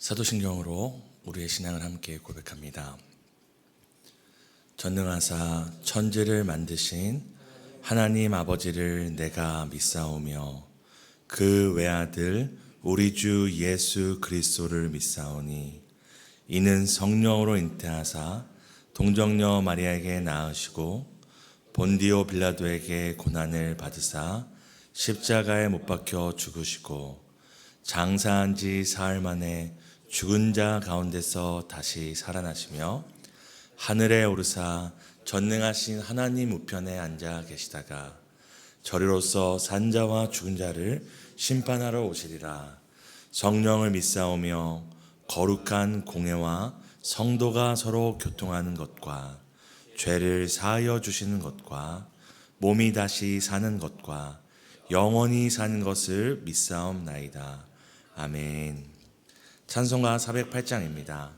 사도신경으로 우리의 신앙을 함께 고백합니다. 전능하사 천지를 만드신 하나님 아버지를 내가 믿사오며 그 외아들 우리 주 예수 그리스도를 믿사오니 이는 성령으로 잉태하사 동정녀 마리아에게 낳으시고 본디오 빌라도에게 고난을 받으사 십자가에 못 박혀 죽으시고 장사한 지 사흘 만에 죽은 자 가운데서 다시 살아나시며 하늘에 오르사 전능하신 하나님 우편에 앉아 계시다가 저리로서 산 자와 죽은 자를 심판하러 오시리라. 성령을 믿사오며 거룩한 공회와 성도가 서로 교통하는 것과 죄를 사하여 주시는 것과 몸이 다시 사는 것과 영원히 사는 것을 믿사옵나이다. 아멘. 찬송가 408장입니다.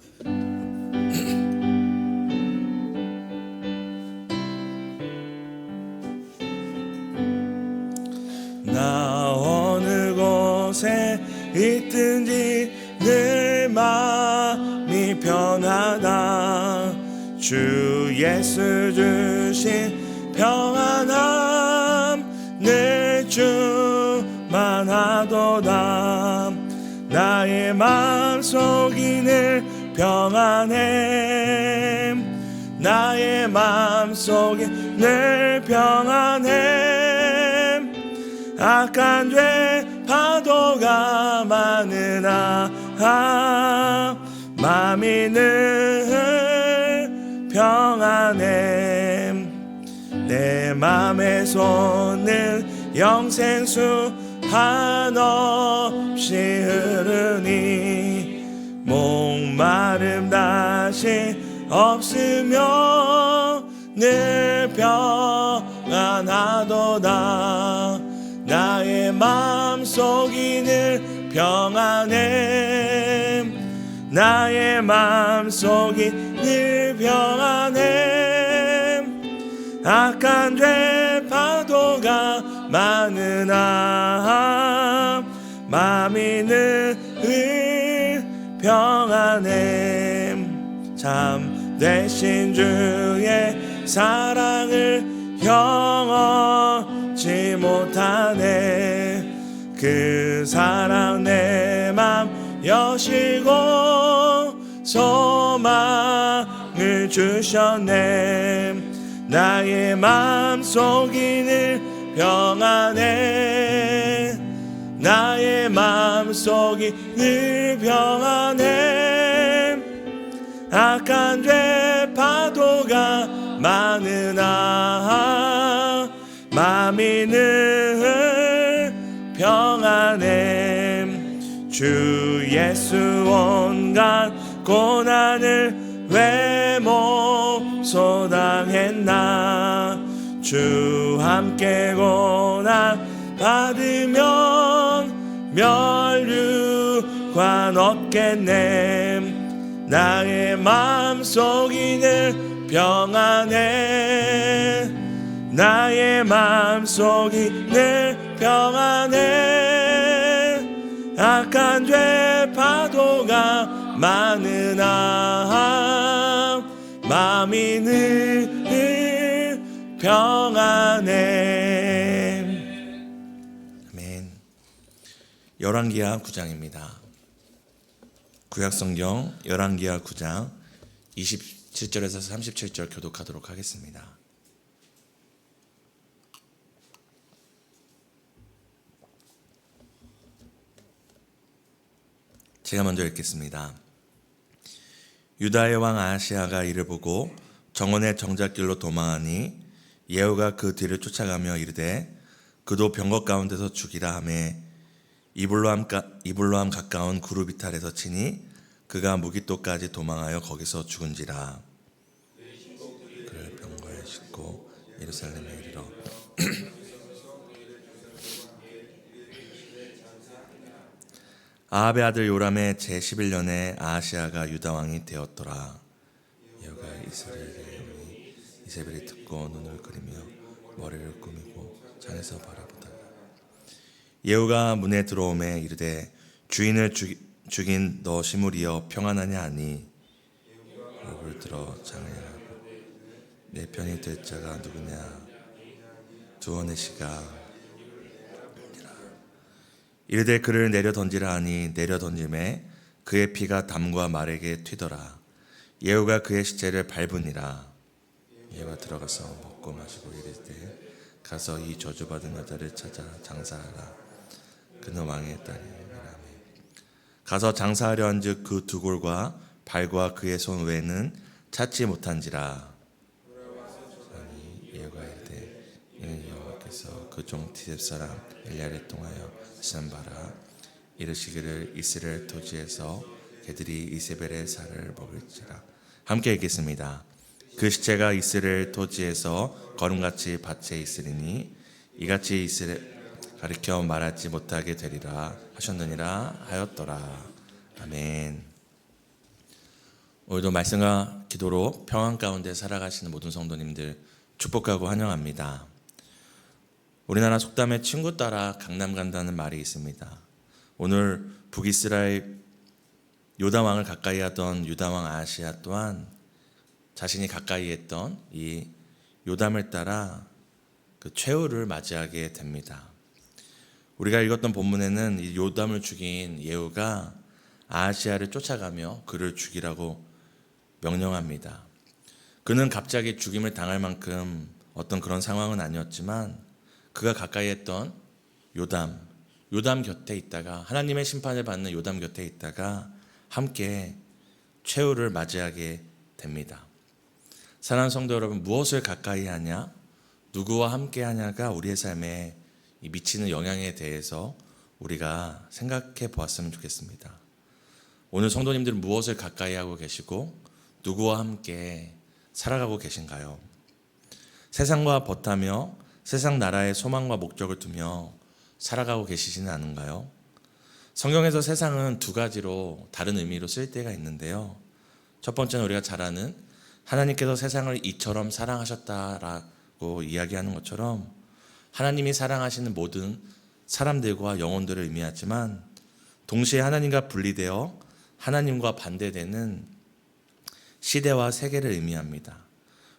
나 어느 곳에 있든지 늘 마음이 편하다. 주 예수 주신 평안함 늘 충만하도다. 나의 마음속이 늘 평안해. 나의 마음속이 늘 평안해. 악한 죄 파도가 많으나 마음이 늘 평안해. 내 맘의 손은 영생수 한없이 흐르니 목마름 다시 없으며 늘 평안하도다. 나의 마음속이 늘 평안해. 나의 마음속이 늘 평안해. 악한 죄 파도가 많으나 마음이 늘 평안해. 참되신 주의 사랑을 영원치 못하네. 그 사랑 내 맘 여시고 소망을 주셨네. 나의 마음속이 늘 평안해. 나의 마음속이 늘 평안해. 악한 죄 파도가 많으나 마음이 늘 평안해. 주 예수 온갖 고난을 왜 못 소당했나. 주 함께 고난 받으면 멸류관 얻겠네. 나의 마음속이 늘 평안해. 나의 마음속이 늘 평안해. 악한 죄 파도가 많으나 마음이 늘 평안해. 아멘. 열왕기하 9장입니다. 구약성경 열왕기하 9장 27절에서 37절 교독하도록 하겠습니다. 제가 먼저 읽겠습니다. 유다의 왕 아하시아가 이를 보고 정원의 정잣길로 도망하니 예후가 그 뒤를 쫓아가며 이르되 그도 병거 가운데서 죽이라 하매 이블로암 가까운 구르비탈에서 치니 그가 무기토까지 도망하여 거기서 죽은지라. 그를 병거에 싣고 예루살렘에 이르러 아합의 아들 요람의 제11년에 아하시아가 유다 왕이 되었더라. 예후가 이세벨이 듣고 눈을 그리며 머리를 꾸미고 창에서 바라보다가 예후가 문에 들어오매 이르되 주인을 죽인 너 시므리여 평안하냐 하니 무릎을 들어 장애하고 내 편이 될 자가 누구냐 두어네 시가 이르되 그를 내려 던지라 하니 내려 던짐에 그의 피가 담과 말에게 튀더라. 예후가 그의 시체를 밟으니라. 예후가 들어가서 먹고 마시고 이르되 가서 이 저주받은 여자를 찾아 장사하라. 그는 왕의 딸이라. 가서 장사하려 한즉 그 두 골과 발과 그의 손 외에는 찾지 못한지라. 예후가 이르되 이는 여호와께서 그 종 디셉 사람 엘리야를 통하여 하신 바라. 이르시기를 이스라엘 토지에서 개들이 이세벨의 살을 먹을지라. 함께 읽겠습니다. 그 시체가 이스라엘 토지에서 거름같이 밭에 있으리니 이같이 이스라엘 가리켜 말하지 못하게 되리라 하셨느니라 하였더라. 아멘. 오늘도 말씀과 기도로 평안 가운데 살아가시는 모든 성도님들 축복하고 환영합니다. 우리나라 속담에 친구 따라 강남 간다는 말이 있습니다. 오늘 북이스라엘 요담 왕을 가까이 하던 유다 왕 아하시야 또한 자신이 가까이 했던 이 요담을 따라 그 최후를 맞이하게 됩니다. 우리가 읽었던 본문에는 이 요담을 죽인 예후가 아하시야를 쫓아가며 그를 죽이라고 명령합니다. 그는 갑자기 죽임을 당할 만큼 어떤 그런 상황은 아니었지만 그가 가까이 했던 요담 곁에 있다가 하나님의 심판을 받는 요담 곁에 있다가 함께 최후를 맞이하게 됩니다. 사랑하는 성도 여러분, 무엇을 가까이 하냐, 누구와 함께 하냐가 우리의 삶에 미치는 영향에 대해서 우리가 생각해 보았으면 좋겠습니다. 오늘 성도님들은 무엇을 가까이 하고 계시고 누구와 함께 살아가고 계신가요? 세상과 벗하며 세상 나라의 소망과 목적을 두며 살아가고 계시지는 않은가요? 성경에서 세상은 두 가지로 다른 의미로 쓸 때가 있는데요. 첫 번째는 우리가 잘 아는 하나님께서 세상을 이처럼 사랑하셨다라고 이야기하는 것처럼 하나님이 사랑하시는 모든 사람들과 영혼들을 의미하지만 동시에 하나님과 분리되어 하나님과 반대되는 시대와 세계를 의미합니다.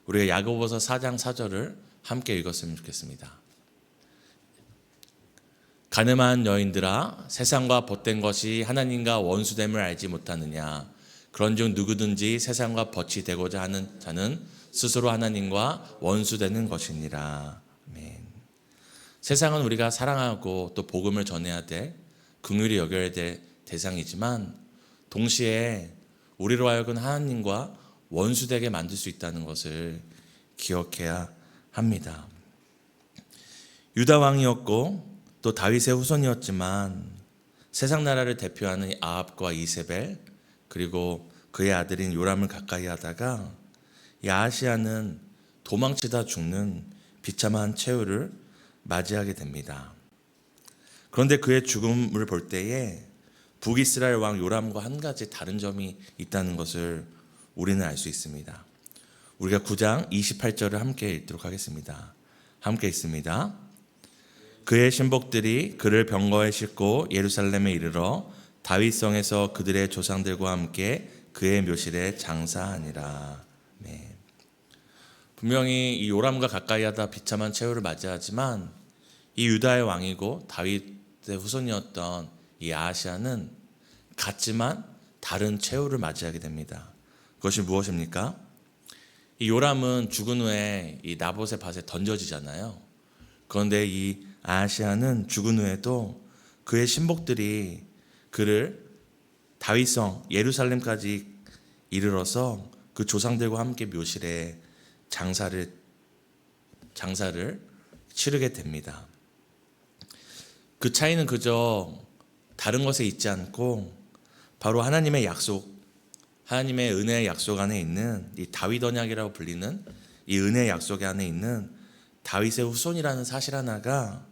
우리가 야고보서 4장 4절을 함께 읽었으면 좋겠습니다. 가늠한 여인들아 세상과 벗된 것이 하나님과 원수됨을 알지 못하느냐. 그런즉 누구든지 세상과 벗이 되고자 하는 자는 스스로 하나님과 원수되는 것이니라. 아멘. 세상은 우리가 사랑하고 또 복음을 전해야 될, 긍휼히 여겨야 될 대상이지만 동시에 우리로 하여금 하나님과 원수되게 만들 수 있다는 것을 기억해야 합니다. 유다 왕이었고 또 다윗의 후손이었지만 세상 나라를 대표하는 아합과 이세벨 그리고 그의 아들인 요람을 가까이 하다가 이 아하시야는 도망치다 죽는 비참한 최후를 맞이하게 됩니다. 그런데 그의 죽음을 볼 때에 북이스라엘 왕 요람과 한 가지 다른 점이 있다는 것을 우리는 알 수 있습니다. 우리가 9장 28절을 함께 읽도록 하겠습니다. 함께 읽습니다. 그의 신복들이 그를 병거에 싣고 예루살렘에 이르러 다윗성에서 그들의 조상들과 함께 그의 묘실에 장사하니라. 네. 분명히 이 요람과 가까이 하다 비참한 최후를 맞이하지만 이 유다의 왕이고 다윗의 후손이었던 이 아하시야는 같지만 다른 최후를 맞이하게 됩니다. 그것이 무엇입니까? 이 요람은 죽은 후에 이 나봇의 밭에 던져지잖아요. 그런데 이 아하시야는 죽은 후에도 그의 신복들이 그를 다윗성 예루살렘까지 이르러서 그 조상들과 함께 묘실에 장사를 치르게 됩니다. 그 차이는 그저 다른 것에 있지 않고 바로 하나님의 약속, 하나님의 은혜의 약속 안에 있는 이 다윗 언약이라고 불리는 이 은혜의 약속 안에 있는 다윗의 후손이라는 사실 하나가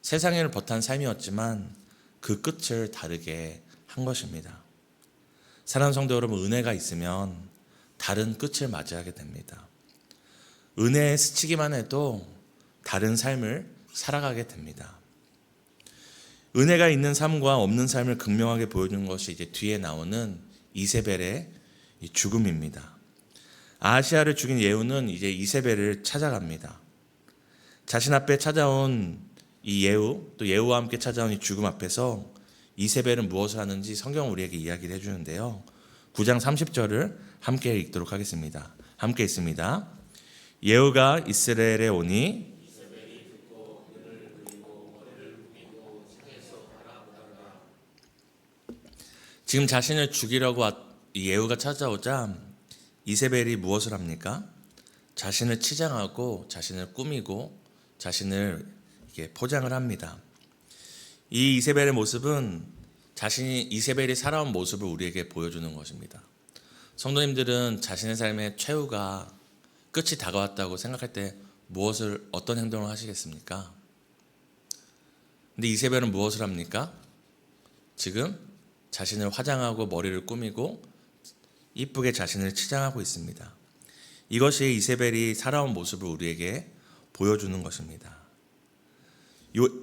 세상을 벗한 삶이었지만 그 끝을 다르게 한 것입니다. 사랑하는 성도 여러분, 은혜가 있으면 다른 끝을 맞이하게 됩니다. 은혜에 스치기만 해도 다른 삶을 살아가게 됩니다. 은혜가 있는 삶과 없는 삶을 극명하게 보여주는 것이 이제 뒤에 나오는 이세벨의 이 죽음입니다. 아하시아를 죽인 예후는 이제 이세벨을 찾아갑니다. 자신 앞에 찾아온 이 예후, 또 예후와 함께 찾아온 이 죽음 앞에서 이세벨은 무엇을 하는지 성경은 우리에게 이야기를 해주는데요. 9장 30절을 함께 읽도록 하겠습니다. 함께 읽습니다. 예후가 이스라엘에 오니 지금 자신을 죽이려고 이 예후가 찾아오자 이세벨이 무엇을 합니까? 자신을 치장하고 자신을 꾸미고 자신을 이렇게 포장을 합니다. 이 이세벨의 모습은 자신이 이세벨이 살아온 모습을 우리에게 보여주는 것입니다. 성도님들은 자신의 삶의 최후가 끝이 다가왔다고 생각할 때 어떤 행동을 하시겠습니까? 근데 이세벨은 무엇을 합니까? 지금 자신을 화장하고 머리를 꾸미고 이쁘게 자신을 치장하고 있습니다. 이것이 이세벨이 살아온 모습을 우리에게 보여주는 것입니다.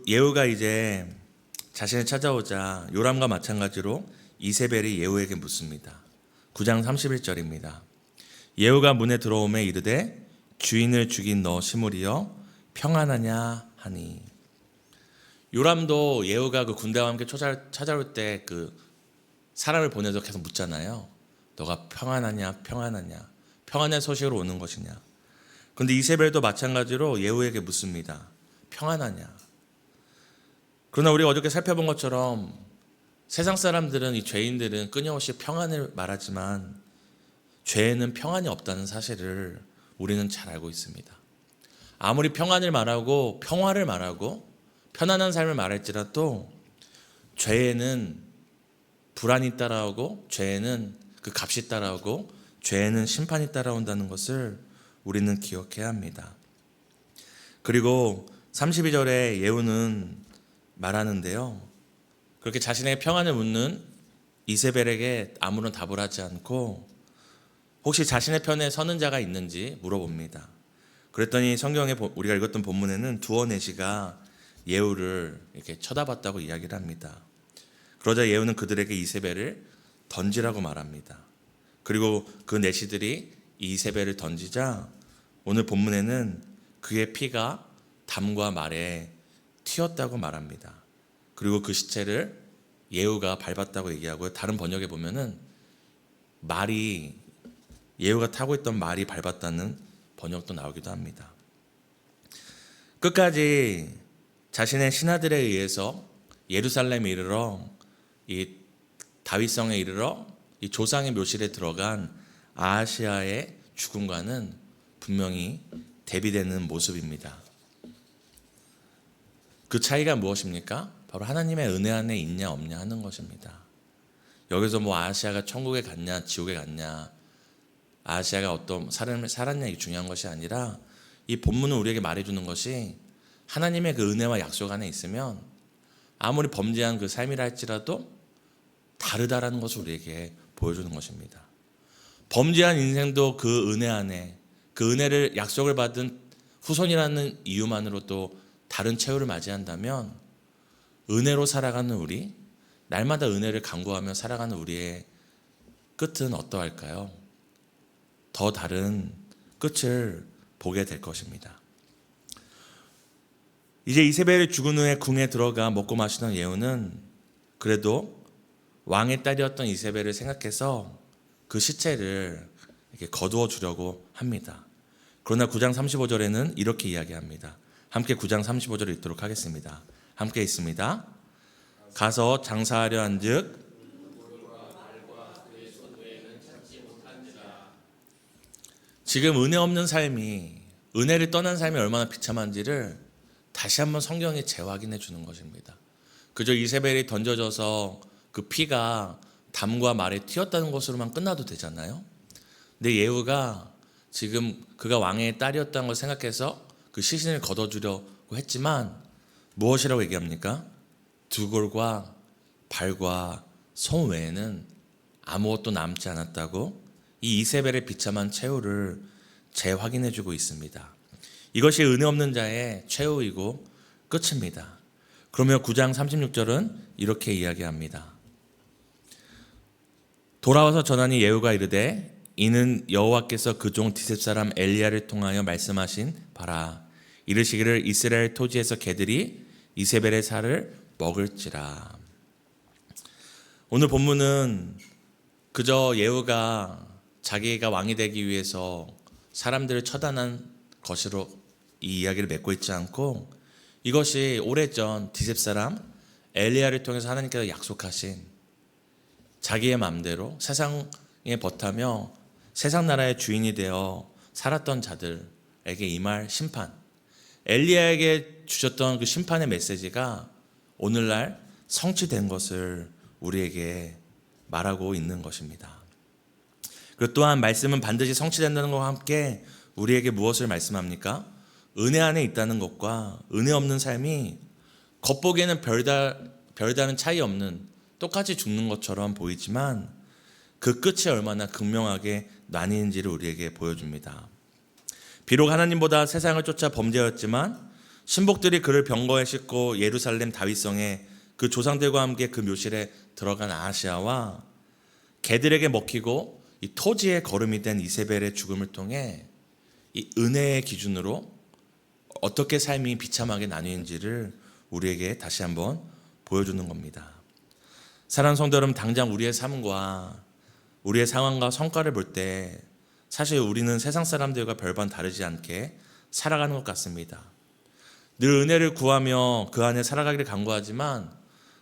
예후가 이제 자신을 찾아오자 요람과 마찬가지로 이세벨이 예후에게 묻습니다. 9장 31절입니다. 예후가 문에 들어오매 이르되 주인을 죽인 너 시므리여 평안하냐 하니. 요람도 예후가 그 군대와 함께 찾아올 때 그 사람을 보내서 계속 묻잖아요. 너가 평안하냐 평안하냐, 평안의 소식으로 오는 것이냐. 그런데 이세벨도 마찬가지로 예후에게 묻습니다. 평안하냐. 그러나 우리가 어저께 살펴본 것처럼 세상 사람들은, 이 죄인들은 끊임없이 평안을 말하지만 죄에는 평안이 없다는 사실을 우리는 잘 알고 있습니다. 아무리 평안을 말하고 평화를 말하고 편안한 삶을 말할지라도 죄에는 불안이 따라오고 죄에는 그 값이 따라오고 죄에는 심판이 따라온다는 것을 우리는 기억해야 합니다. 그리고 32절에 예후는 말하는데요. 그렇게 자신의 평안을 묻는 이세벨에게 아무런 답을 하지 않고 혹시 자신의 편에 서는 자가 있는지 물어봅니다. 그랬더니 성경에 우리가 읽었던 본문에는 두어 내시가 예후를 이렇게 쳐다봤다고 이야기를 합니다. 그러자 예후는 그들에게 이세벨을 던지라고 말합니다. 그리고 그 내시들이 이세벨을 던지자 오늘 본문에는 그의 피가 담과 말에 튀었다고 말합니다. 그리고 그 시체를 예후가 밟았다고 얘기하고요. 다른 번역에 보면은 예후가 타고 있던 말이 밟았다는 번역도 나오기도 합니다. 끝까지 자신의 신하들에 의해서 예루살렘에 이르러 이 다윗성에 이르러 이 조상의 묘실에 들어간 아하시아의 죽음과는 분명히 대비되는 모습입니다. 그 차이가 무엇입니까? 바로 하나님의 은혜 안에 있냐 없냐 하는 것입니다. 여기서 아하시아가 천국에 갔냐 지옥에 갔냐, 아하시아가 어떤 삶을 살았냐 이게 중요한 것이 아니라 이 본문은 우리에게 말해주는 것이 하나님의 그 은혜와 약속 안에 있으면 아무리 범죄한 그 삶이라 할지라도 다르다라는 것을 우리에게 보여주는 것입니다. 범죄한 인생도 그 은혜 안에, 그 은혜를 약속을 받은 후손이라는 이유만으로도 다른 최후를 맞이한다면 은혜로 살아가는 우리, 날마다 은혜를 간구하며 살아가는 우리의 끝은 어떠할까요? 더 다른 끝을 보게 될 것입니다. 이제 이세벨이 죽은 후에 궁에 들어가 먹고 마시던 예후는 그래도 왕의 딸이었던 이세벨을 생각해서 그 시체를 이렇게 거두어 주려고 합니다. 그러나 9장 35절에는 이렇게 이야기합니다. 함께 9장 35절을 읽도록 하겠습니다. 함께 읽습니다. 가서 장사하려 한즉 지금 은혜 없는 삶이, 은혜를 떠난 삶이 얼마나 비참한지를 다시 한번 성경이 재확인해 주는 것입니다. 그저 이세벨이 던져져서 그 피가 담과 말에 튀었다는 것으로만 끝나도 되잖아요. 근데 예후가 지금 그가 왕의 딸이었다는 걸 생각해서 그 시신을 걷어주려고 했지만 무엇이라고 얘기합니까? 두골과 발과 손 외에는 아무것도 남지 않았다고 이 이세벨의 비참한 최후를 재확인해주고 있습니다. 이것이 은혜 없는 자의 최후이고 끝입니다. 그러며 9장 36절은 이렇게 이야기합니다. 돌아와서 전하니 예후가 이르되 이는 여호와께서 그 종 디셉 사람 엘리야를 통하여 말씀하신 바라. 이르시기를 이스라엘 토지에서 개들이 이세벨의 살을 먹을지라. 오늘 본문은 그저 예후가 자기가 왕이 되기 위해서 사람들을 처단한 것으로 이 이야기를 맺고 있지 않고, 이것이 오래전 디셉 사람 엘리야를 통해서 하나님께서 약속하신 자기의 마음대로 세상에 버타며 세상 나라의 주인이 되어 살았던 자들에게 임할 심판, 엘리야에게 주셨던 그 심판의 메시지가 오늘날 성취된 것을 우리에게 말하고 있는 것입니다. 그리고 또한 말씀은 반드시 성취된다는 것과 함께 우리에게 무엇을 말씀합니까? 은혜 안에 있다는 것과 은혜 없는 삶이 겉보기에는 별다른 차이 없는, 똑같이 죽는 것처럼 보이지만 그 끝이 얼마나 극명하게 나뉘는지를 우리에게 보여줍니다. 비록 하나님보다 세상을 쫓아 범죄였지만 신복들이 그를 병거에 싣고 예루살렘 다윗성에 그 조상들과 함께 그 묘실에 들어간 아하시아와 개들에게 먹히고 이 토지의 거름이 된 이세벨의 죽음을 통해 이 은혜의 기준으로 어떻게 삶이 비참하게 나뉘는지를 우리에게 다시 한번 보여주는 겁니다. 사랑하는 성도 여러분, 당장 우리의 삶과 우리의 상황과 성과를 볼 때 사실 우리는 세상 사람들과 별반 다르지 않게 살아가는 것 같습니다. 늘 은혜를 구하며 그 안에 살아가기를 간구하지만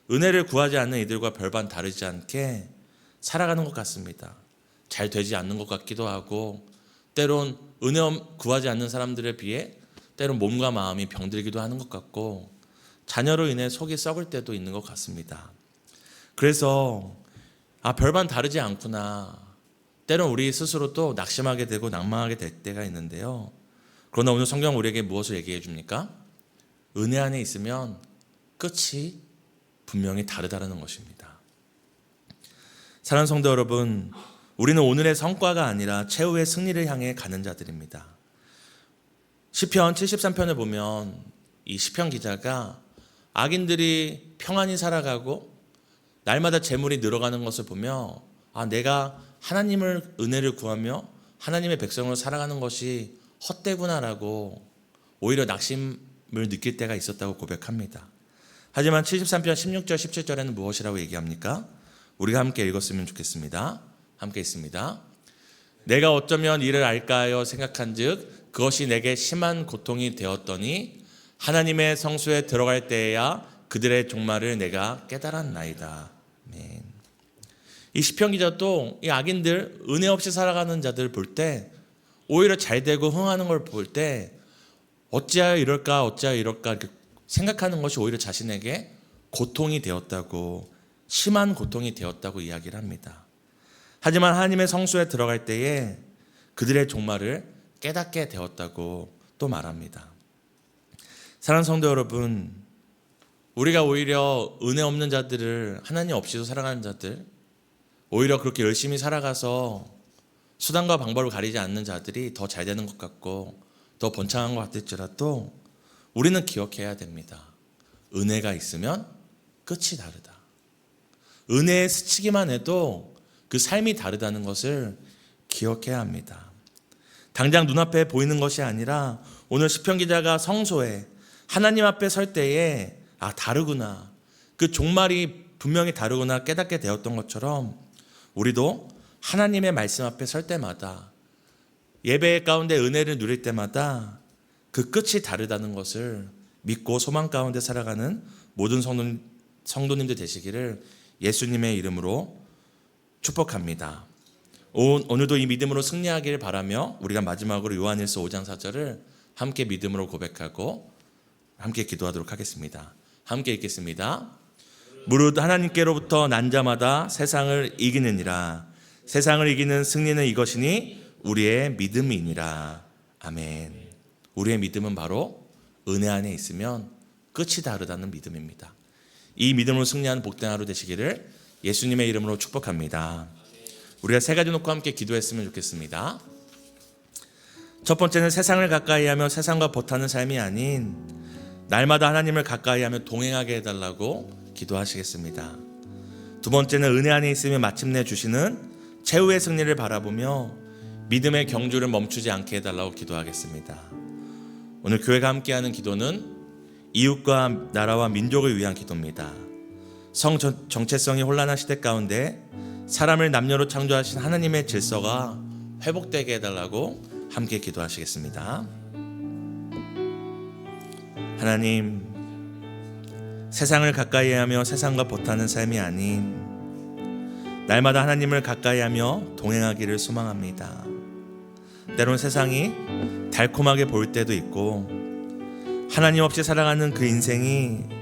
은혜를 구하지 않는 이들과 별반 다르지 않게 살아가는 것 같습니다. 잘 되지 않는 것 같기도 하고, 때론 은혜 구하지 않는 사람들에 비해 때론 몸과 마음이 병들기도 하는 것 같고, 자녀로 인해 속이 썩을 때도 있는 것 같습니다. 그래서 별반 다르지 않구나, 때론 우리 스스로도 낙심하게 되고 낭망하게 될 때가 있는데요. 그러나 오늘 성경 우리에게 무엇을 얘기해 줍니까? 은혜 안에 있으면 끝이 분명히 다르다는 것입니다. 사랑하는 성도 여러분, 우리는 오늘의 성과가 아니라 최후의 승리를 향해 가는 자들입니다. 시편 73편을 보면 이 시편 기자가 악인들이 평안히 살아가고 날마다 재물이 늘어가는 것을 보며 내가 하나님을 은혜를 구하며 하나님의 백성으로 살아가는 것이 헛되구나라고 오히려 낙심을 느낄 때가 있었다고 고백합니다. 하지만 73편 16절 17절에는 무엇이라고 얘기합니까? 우리가 함께 읽었으면 좋겠습니다. 함께 있습니다. 내가 어쩌면 이를 알까 하여 생각한즉 그것이 내게 심한 고통이 되었더니 하나님의 성소에 들어갈 때에야 그들의 종말을 내가 깨달았나이다. 아멘. 이 시편 기자도 이 악인들, 은혜 없이 살아가는 자들 볼 때, 오히려 잘 되고 흥하는 걸 볼 때 어찌하여 이럴까 이렇게 생각하는 것이 오히려 자신에게 고통이 되었다고, 심한 고통이 되었다고 이야기를 합니다. 하지만 하나님의 성소에 들어갈 때에 그들의 종말을 깨닫게 되었다고 또 말합니다. 사랑하는 성도 여러분, 우리가 오히려 은혜 없는 자들을, 하나님 없이도 살아가는 자들, 오히려 그렇게 열심히 살아가서 수단과 방법을 가리지 않는 자들이 더 잘 되는 것 같고 더 번창한 것 같을지라도 우리는 기억해야 됩니다. 은혜가 있으면 끝이 다르다. 은혜에 스치기만 해도 그 삶이 다르다는 것을 기억해야 합니다. 당장 눈앞에 보이는 것이 아니라 오늘 시편 기자가 성소에 하나님 앞에 설 때에 다르구나, 그 종말이 분명히 다르구나 깨닫게 되었던 것처럼 우리도 하나님의 말씀 앞에 설 때마다, 예배 가운데 은혜를 누릴 때마다 그 끝이 다르다는 것을 믿고 소망 가운데 살아가는 모든 성도님들 되시기를 예수님의 이름으로 축복합니다. 오늘도 이 믿음으로 승리하기를 바라며 우리가 마지막으로 요한일서 5장 4절을 함께 믿음으로 고백하고 함께 기도하도록 하겠습니다. 함께 읽겠습니다. 무릇 하나님께로부터 난 자마다 세상을 이기느니라. 세상을 이기는 승리는 이것이니 우리의 믿음이니라. 아멘. 우리의 믿음은 바로 은혜 안에 있으면 끝이 다르다는 믿음입니다. 이 믿음으로 승리하는 복된 하루 되시기를 예수님의 이름으로 축복합니다. 우리가 세 가지 놓고 함께 기도했으면 좋겠습니다. 첫 번째는 세상을 가까이하며 세상과 버타는 삶이 아닌 날마다 하나님을 가까이 하며 동행하게 해달라고 기도하시겠습니다. 두 번째는 은혜 안에 있으면 마침내 주시는 최후의 승리를 바라보며 믿음의 경주를 멈추지 않게 해달라고 기도하겠습니다. 오늘 교회가 함께하는 기도는 이웃과 나라와 민족을 위한 기도입니다. 성 정체성이 혼란한 시대 가운데 사람을 남녀로 창조하신 하나님의 질서가 회복되게 해달라고 함께 기도하시겠습니다. 하나님, 세상을 가까이 하며 세상과 버타는 삶이 아닌 날마다 하나님을 가까이 하며 동행하기를 소망합니다. 때론 세상이 달콤하게 보일 때도 있고 하나님 없이 살아가는 그 인생이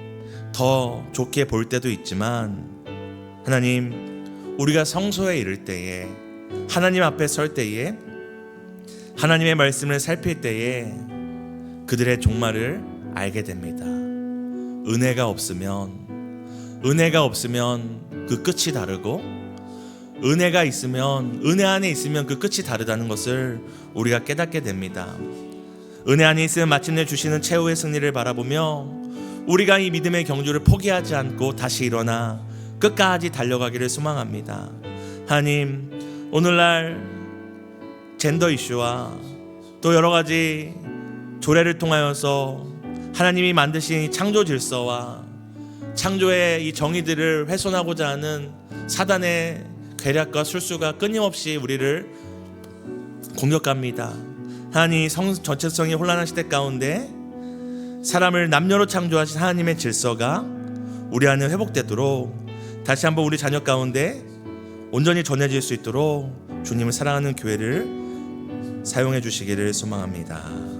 더 좋게 보일 때도 있지만, 하나님, 우리가 성소에 이를 때에, 하나님 앞에 설 때에, 하나님의 말씀을 살필 때에 그들의 종말을 알게 됩니다. 은혜가 없으면 그 끝이 다르고, 은혜가 있으면, 은혜 안에 있으면 그 끝이 다르다는 것을 우리가 깨닫게 됩니다. 은혜 안에 있으면 마침내 주시는 최후의 승리를 바라보며 우리가 이 믿음의 경주를 포기하지 않고 다시 일어나 끝까지 달려가기를 소망합니다. 하나님, 오늘날 젠더 이슈와 또 여러 가지 조례를 통하여서 하나님이 만드신 창조 질서와 창조의 이 정의들을 훼손하고자 하는 사단의 괴략과 술수가 끊임없이 우리를 공격합니다. 하나님, 성 전체성이 혼란한 시대 가운데 사람을 남녀로 창조하신 하나님의 질서가 우리 안에 회복되도록 다시 한번 우리 자녀 가운데 온전히 전해질 수 있도록 주님을 사랑하는 교회를 사용해 주시기를 소망합니다.